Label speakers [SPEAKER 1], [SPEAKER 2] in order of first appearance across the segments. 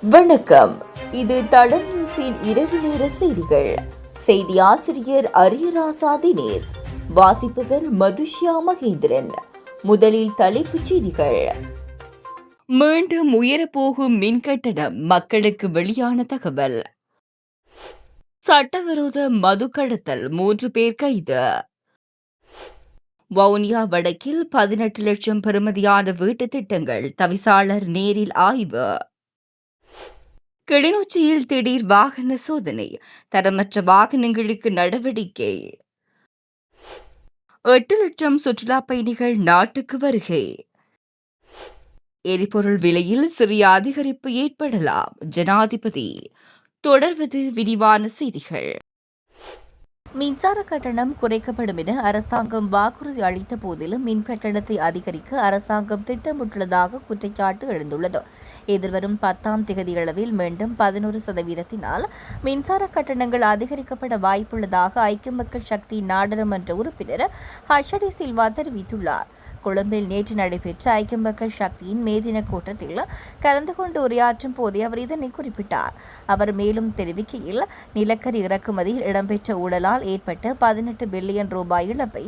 [SPEAKER 1] வணக்கம். இது தடம் நியூஸின் இரவு நேர செய்திகள். செய்தி ஆசிரியர் அரியராசா தினேஷ், வாசிப்பவர் மதுஷ்யா மகேந்திரன். முதலில் தலைப்புச் செய்திகள். மீண்டும் உயரப்போகும் மின்கட்டணம், மக்களுக்கு வெளியான தகவல். சட்டவிரோத மது கடத்தல், 3 பேர் கைது. வவுனியா வடக்கில் 18 லட்சம் பெறுமதியான வீட்டு திட்டங்கள், தவிசாளர் நேரில் ஆய்வு. கிளிநொச்சியில் திடீர் வாகன சோதனை, தரமற்ற வாகனங்களுக்கு நடவடிக்கை. 8 லட்சம் சுற்றுலா பயணிகள் நாட்டுக்கு வருகை. எரிபொருள் விலையில் சிறிய அதிகரிப்பு ஏற்படலாம், ஜனாதிபதி. தொடர்வது விரிவான செய்திகள். மின்சார கட்டணம் குறைக்கப்படும் என அரசாங்கம் வாக்குறுதி அளித்த போதிலும் மின் கட்டணத்தை அதிகரிக்க அரசாங்கம் திட்டமிட்டுள்ளதாக குற்றச்சாட்டு எழுந்துள்ளது. எதிர்வரும் 10ஆம் தேதியளவில் மீண்டும் 11% மின்சார கட்டணங்கள் அதிகரிக்கப்பட வாய்ப்புள்ளதாக ஐக்கிய மக்கள் சக்தி நாடாளுமன்ற உறுப்பினர் ஹர்ஷடி சில்வா தெரிவித்துள்ளார். கொழும்பில் நேற்று நடைபெற்ற ஐக்கிய மக்கள் சக்தியின் மேதின கூட்டத்தில் கலந்து கொண்டு உரையாற்றும் போதே அவர் இதனை குறிப்பிட்டார். அவர் மேலும் தெரிவிக்கையில், நிலக்கரி இறக்குமதியில் இடம்பெற்ற ஊழலால் ஏற்பட்ட 18 பில்லியன் ரூபாய் இழப்பை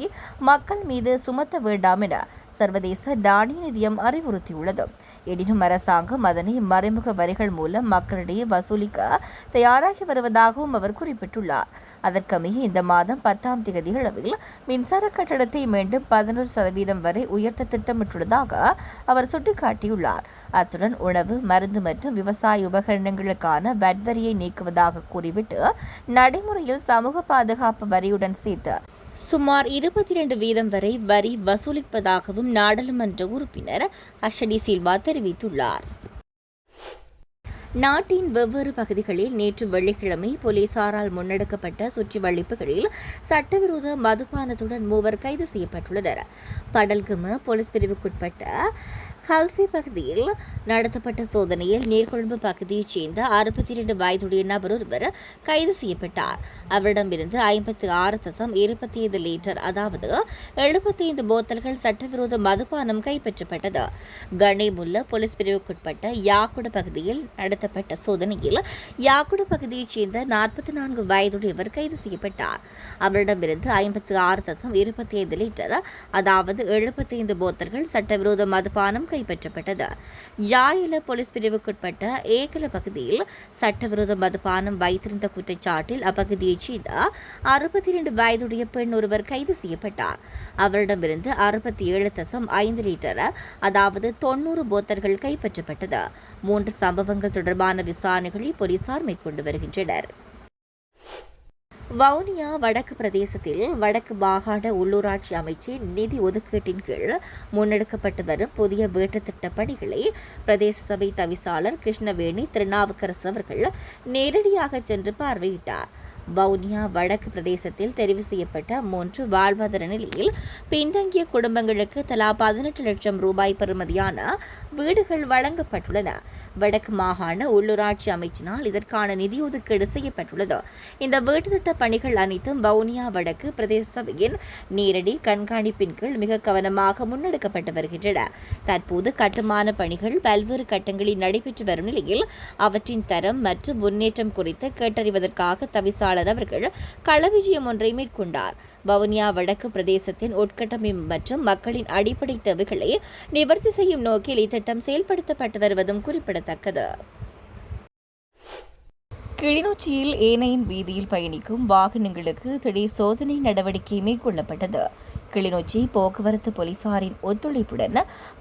[SPEAKER 1] மக்கள் மீது சுமத்த வேண்டாம் என சர்வதேச நாணய நிதியம் அறிவுறுத்தியுள்ளது. எனினும் அரசாங்கம் அதனை மறைமுக வரிகள் மூலம் மக்களிடையே வசூலிக்க தயாராகி வருவதாகவும் அவர் குறிப்பிட்டுள்ளார். அதற்கமைய இந்த மாதம் 10ஆம் தேதி அளவில் மின்சார கட்டணத்தை மீண்டும் 11% வரை உயர்த்த திட்டமிட்டுள்ளதாக அவர் சுட்டிக்காட்டியுள்ளார். அத்துடன் உணவு, மருந்து மற்றும் விவசாய உபகரணங்களுக்கான வட் வரியை நீக்குவதாக கூறிவிட்டு நடைமுறையில் சமூக பாதுகாப்பு வரியுடன் சேர்த்து சுமார் 22% வரை வரி வசூலிப்பதாகவும் நாடாளுமன்ற உறுப்பினர் ஹர்ஷடி சில்வா தெரிவித்துள்ளார். நாட்டின் வெவ்வேறு பகுதிகளில் நேற்று வெள்ளிக்கிழமை போலீசாரால் முன்னெடுக்கப்பட்ட சுற்றி வளைப்புகளில் சட்டவிரோத மதுபானத்துடன் 3 கைது செய்யப்பட்டுள்ளனர். படல்கம போலீஸ் பிரிவுக்குட்பட்ட கல்வி பகுதியில் நடத்தப்பட்ட சோதனையில் நீர்கொழும்பு பகுதியைச் சேர்ந்த 62 வயதுடைய நபர் ஒருவர் கைது செய்யப்பட்டார். அவரிடமிருந்து 56.25 லிட்டர், அதாவது 75 போத்தல்கள் சட்டவிரோத மதுபானம் கைப்பற்றப்பட்டது. கணேமுல்ல போலீஸ் பிரிவுக்குட்பட்ட யாக்குட பகுதியில் நடத்தப்பட்ட சோதனையில் யாக்குட பகுதியைச் சேர்ந்த 44 வயதுடையவர் கைது செய்யப்பட்டார். அவரிடமிருந்து 56.25 லிட்டர், அதாவது 75 போத்தல்கள் சட்டவிரோத மதுபானம் கைப்பற்றப்பட்டது. யாயில போலீஸ் பிரிவுக்குட்பட்ட ஏகல பகுதியில் சட்டவிரோத மதுபானம் வைத்திருந்த குற்றச்சாட்டில் அப்பகுதியைச் சேர்ந்த 62 வயதுடைய பெண் ஒருவர் கைது செய்யப்பட்டார். அவரிடமிருந்து 67.5 லிட்டர், அதாவது 90 போத்தல்கள் கைப்பற்றப்பட்டது. 3 சம்பவங்கள் தொடர்பான விசாரணைகளை போலீசார் மேற்கொண்டு வருகின்றனர். வவுனியா வடக்கு பிரதேசத்தில் வடக்கு மாகாண உள்ளூராட்சி அமைச்சின் நிதி ஒதுக்கீட்டின் கீழ் முன்னெடுக்கப்பட்டு வரும் புதிய வீட்டு திட்ட பணிகளை பிரதேச சபை தவிசாளர் கிருஷ்ணவேணி திருநாவுக்கரசு அவர்கள் நேரடியாக சென்று பார்வையிட்டார். வவுனியா வடக்கு பிரதேசத்தில் தெரிவு செய்யப்பட்ட 3 வாழ்வாதார நிலையில் பின்தங்கிய குடும்பங்களுக்கு தலா 18 லட்சம் ரூபாய் பெறுமதியான வீடுகள் வழங்கப்பட்டுள்ளன. வடக்கு மாகாண உள்ளூராட்சி அமைச்சினால் இதற்கான நிதி ஒதுக்கீடு செய்யப்பட்டுள்ளது. இந்த வீட்டு திட்ட பணிகள் அனைத்தும் வவுனியா வடக்கு பிரதேச சபையின் நேரடி கண்காணிப்பின் கீழ் மிக கவனமாக முன்னெடுக்கப்பட்டு வருகின்றன. தற்போது கட்டுமான பணிகள் பல்வேறு கட்டங்களில் நடைபெற்று வரும் நிலையில் அவற்றின் தரம் மற்றும் முன்னேற்றம் குறித்து கேட்டறிவதற்காக தவிசாளர் அவர்கள் களவிஜயம் ஒன்றை மேற்கொண்டார். வவுனியா வடக்கு பிரதேசத்தின் உட்கட்டமைப்பு மற்றும் மக்களின் அடிப்படை தேவைகளை நிவர்த்தி செய்யும் நோக்கில் இத்திட்டம் செயல்படுத்தப்பட்டு வருவதும் குறிப்பிடத்தக்கது. கிளிநொச்சியில் ஏனையின் வீதியில் பயணிக்கும் வாகனங்களுக்கு திடீர் சோதனை நடவடிக்கை மேற்கொள்ளப்பட்டது. கிளிநொச்சி போக்குவரத்து போலீசாரின் ஒத்துழைப்புடன்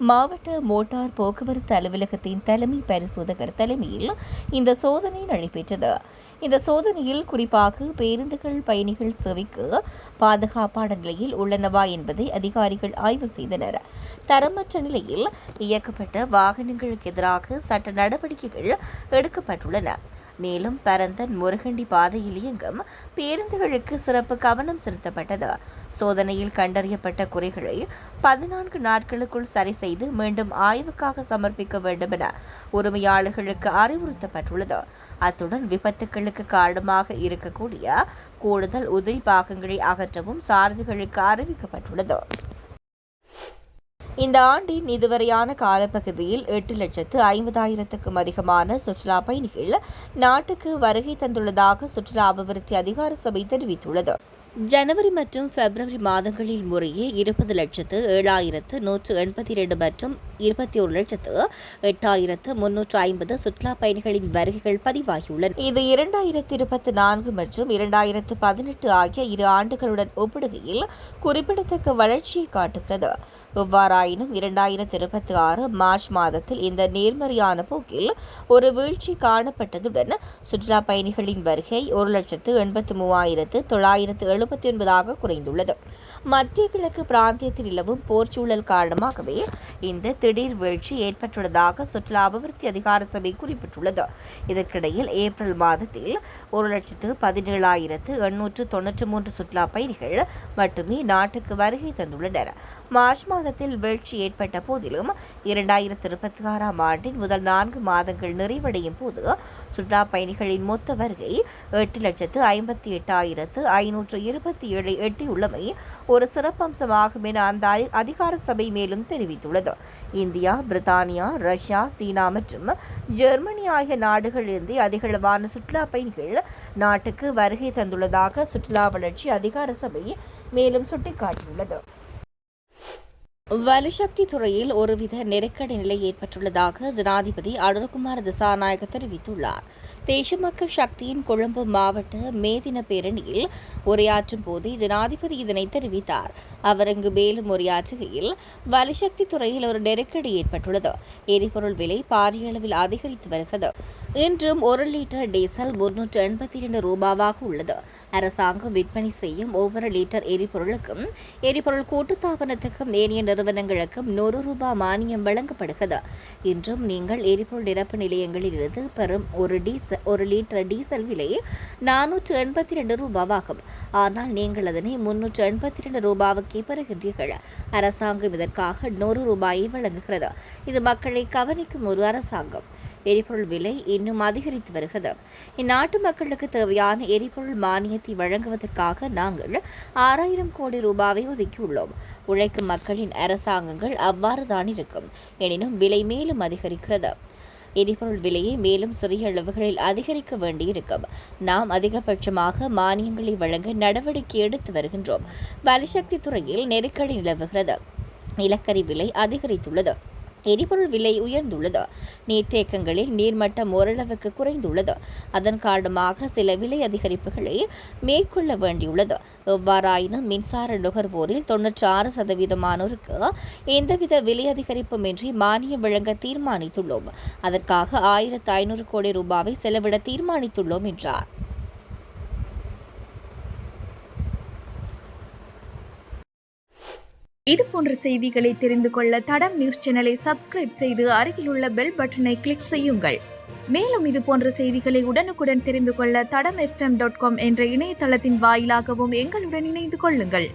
[SPEAKER 1] மாவட்ட மோட்டார் போக்குவரத்து அலுவலகத்தின் தலைமை பரிசோதகர் தலைமையில் இந்த சோதனை நடைபெற்றது. இந்த சோதனையில் குறிப்பாக பேருந்துகள் பயணிகள் சேவைக்கு பாதுகாப்பான நிலையில் உள்ளனவா என்பதை அதிகாரிகள் ஆய்வு செய்தனர். தரமற்ற நிலையில் இயக்கப்பட்ட வாகனங்களுக்கு எதிராக சட்ட நடவடிக்கைகள் எடுக்கப்பட்டுள்ளன. மேலும் பரந்தன் முருகண்டி பாதையில் இயங்கும் பேருந்துகளுக்கு சிறப்பு கவனம் செலுத்தப்பட்டது. சோதனையில் கண்டறியப்பட்ட குறைகளை 14 நாட்களுக்குள் சரி செய்து மீண்டும் ஆய்வுக்காக சமர்ப்பிக்க வேண்டும் என உரிமையாளர்களுக்கு அறிவுறுத்தப்பட்டுள்ளது. அத்துடன் விபத்துக்களுக்கு காரணமாக இருக்கக்கூடிய கூடுதல் உதிரி பாகங்களை அகற்றவும் சாரதிகளுக்கு அறிவிக்கப்பட்டுள்ளது. இந்த ஆண்டின் இதுவரையான காலப்பகுதியில் 8,50,000க்கும் அதிகமான சுற்றுலா பயணிகள் நாட்டுக்கு வருகை தந்துள்ளதாக சுற்றுலா அபிவிருத்தி அதிகார சபை தெரிவித்துள்ளது. ஜனவரி மற்றும் பிப்ரவரி மாதங்களில் முறையே 20,07,182 மற்றும் 21,08,350 சுற்றுலா பயணிகளின் வருகைகள் பதிவாகியுள்ளன. இது 2024 மற்றும் 2018 ஆகிய இரு ஆண்டுகளுடன் ஒப்பிடுகையில் குறிப்பிடத்தக்க வளர்ச்சியை காட்டுகிறது. எவ்வாறாயினும் 2026 மார்ச் மாதத்தில் இந்த நேர்மறையான போக்கில் ஒரு வீழ்ச்சி காணப்பட்டதுடன் சுற்றுலா பயணிகளின் வருகை 1,83,979 குறைந்துள்ளது. மத்திய கிழக்கு பிராந்தியத்தில் நிலவும் போர்ச்சூழல் காரணமாகவே இந்த திடீர் வீழ்ச்சி ஏற்பட்டுள்ளதாக சுற்றுலா அபிவிருத்தி அதிகார சபை குறிப்பிட்டுள்ளது. இதற்கிடையில் ஏப்ரல் மாதத்தில் 1,17,893 சுற்றுலா பயணிகள் மட்டுமே நாட்டுக்கு வருகை தந்துள்ளனர். மார்ச் மாதத்தில் வீழ்ச்சி ஏற்பட்ட போதிலும் 2026 ஆண்டின் முதல் 4 மாதங்கள் நிறைவடையும் போது சுற்றுலா பயணிகளின் மொத்த வருகை 8,58,527 எட்டியுள்ளமை ஒரு சிறப்பம்சமாகும் என அந்த அதிகார சபை மேலும் தெரிவித்துள்ளது. இந்தியா, பிரித்தானியா, ரஷ்யா, சீனா மற்றும் ஜெர்மனி ஆகிய நாடுகளிலிருந்து அதிகளவான சுற்றுலா பயணிகள் நாட்டுக்கு வருகை தந்துள்ளதாக சுற்றுலா வளர்ச்சி அதிகார சபை மேலும் சுட்டிக்காட்டியுள்ளது. வலுசக்தி துறையில் ஒருவித நெருக்கடி நிலை ஏற்பட்டுள்ளதாக ஜனாதிபதி அனுரகுமார திசாநாயக்க தெரிவித்துள்ளார். தேசிய மக்கள் சக்தியின் கொழும்பு மாவட்ட மேதின பேரணியில் உரையாற்றும் போதே ஜனாதிபதி இதனை தெரிவித்தார். அவர் இங்கு மேலும் உரையாற்றுகையில், வலுசக்தி துறையில் ஒரு நெருக்கடி ஏற்பட்டுள்ளது. எரிபொருள் விலை பாரிய அளவில் அதிகரித்து வருகிறது. இன்றும் 1 லிட்டர் டீசல் 382 ரூபாவாக உள்ளது. அரசாங்கம் விற்பனை செய்யும் ஒவ்வொரு லிட்டர் எரிபொருளுக்கும் எரிபொருள் கூட்டுத்தாபனத்துக்கும் ஏனைய நிறுவனங்களுக்கும் 100 ரூபாய் மானியம் வழங்கப்படுகிறது. இன்றும் நீங்கள் எரிபொருள் நிரப்பு நிலையங்களில் இருந்து பெறும் ஒரு லிட்டர் டீசல் விலை 482 ரூபாவாகும். ஆனால் நீங்கள் அதனை 382 ரூபாவுக்கே பெறுகின்றீர்கள். அரசாங்கம் இதற்காக 100 ரூபாயை வழங்குகிறது. இது மக்களை கவனிக்கும் ஒரு அரசாங்கம். எரிபொருள் விலை இன்னும் அதிகரித்து வருகிறது. இந்நாட்டு மக்களுக்கு தேவையான எரிபொருள் மானியத்தை வழங்குவதற்காக நாங்கள் 6,000 கோடி ரூபாவை ஒதுக்கியுள்ளோம். உழைக்கும் மக்களின் அரசாங்கங்கள் அவ்வாறு தான் இருக்கும். எனினும் விலை மேலும் அதிகரிக்கிறது. எரிபொருள் விலையை மேலும் சிறிய அளவுகளில் அதிகரிக்க வேண்டியிருக்கும். நாம் அதிகபட்சமாக மானியங்களை வழங்க நடவடிக்கை எடுத்து வருகின்றோம். வலுசக்தி துறையில் நெருக்கடி நிலவுகிறது. நிலக்கரி விலை அதிகரித்துள்ளது. எரிபொருள் விலை உயர்ந்துள்ளது. நீர்த்தேக்கங்களில் நீர்மட்டம் ஓரளவுக்கு குறைந்துள்ளது. அதன் காரணமாக சில விலை அதிகரிப்புகளை மேற்கொள்ள வேண்டியுள்ளது. எவ்வாறாயினும் மின்சார நுகர்வோரில் 96% எந்தவித விலை அதிகரிப்புமின்றி மானியம் வழங்க தீர்மானித்துள்ளோம். அதற்காக 1,500 கோடி ரூபாவை செலவிட தீர்மானித்துள்ளோம் என்றார்.
[SPEAKER 2] இது போன்ற செய்திகளை தெரிந்து கொள்ள தடம் நியூஸ் சேனலை சப்ஸ்கிரைப் செய்து அருகில் உள்ள பெல் பட்டனை கிளிக் செய்யுங்கள். மேலும் இது போன்ற செய்திகளை உடனுக்குடன் தெரிந்து கொள்ள தடம் FM.com என்ற இணையதளத்தின் வாயிலாகவும் எங்களுடன் இணைந்து கொள்ளுங்கள்.